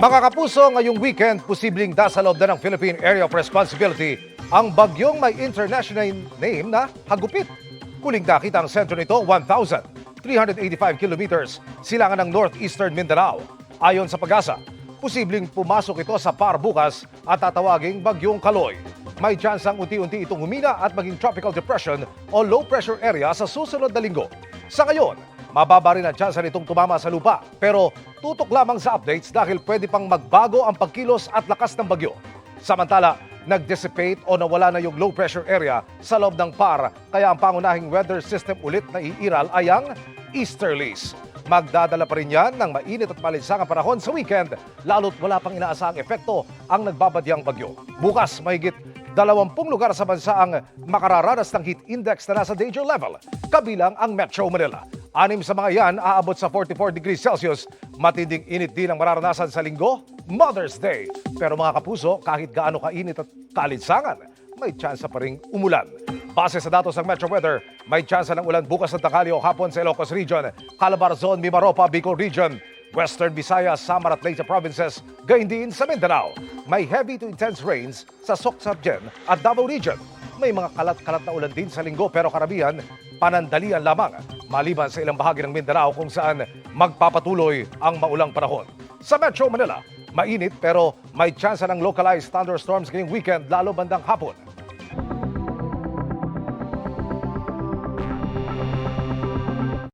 Mga kapuso, ngayong weekend, posibleng dasaloob na ng Philippine Area of Responsibility ang bagyong may international name na Hagupit. Kuling nakita ang sentro nito, 1,385 kilometers silangan ng northeastern Mindanao. Ayon sa Pag-asa, posibleng pumasok ito sa PAR bukas at tatawaging bagyong Kaloy. May tsansang unti-unti itong humina at maging tropical depression o low pressure area sa susunod na linggo. Sa ngayon, mababa rin ang tsansa nitong tumama sa lupa, pero tutok lamang sa updates dahil pwede pang magbago ang pagkilos at lakas ng bagyo. Samantala, nag-dissipate o nawala na yung low pressure area sa loob ng PAR, kaya ang pangunahing weather system ulit na iiral ay ang easterlies. Magdadala pa rin yan ng mainit at malinsangang panahon sa weekend, lalo't wala pang inaasahang epekto ang nagbabadyang bagyo. Bukas, mahigit 20 lugar sa bansa ang makararanas ng heat index na nasa danger level, kabilang ang Metro Manila. 6 sa mga yan aabot sa 44 degrees Celsius. Matinding init din ang mararanasan sa linggo, Mother's Day. Pero mga kapuso, kahit gaano kainit at kalinsangan, may tsansa pa ring umulan. Base sa datos ng Metro Weather, may tsansa ng ulan bukas ng tanghali o hapon sa Ilocos Region, Calabarzon, Mimaropa, Bicol Region, Western Visayas, Samar at Leyte provinces, gayon din sa Mindanao. May heavy to intense rains sa Socsagen at Davao Region. May mga kalat-kalat na ulan din sa linggo pero karamihan panandalian lamang, maliban sa ilang bahagi ng Mindanao kung saan magpapatuloy ang maulang panahon. Sa Metro Manila, mainit pero may tsansa ng localized thunderstorms ngayong weekend lalo bandang hapon.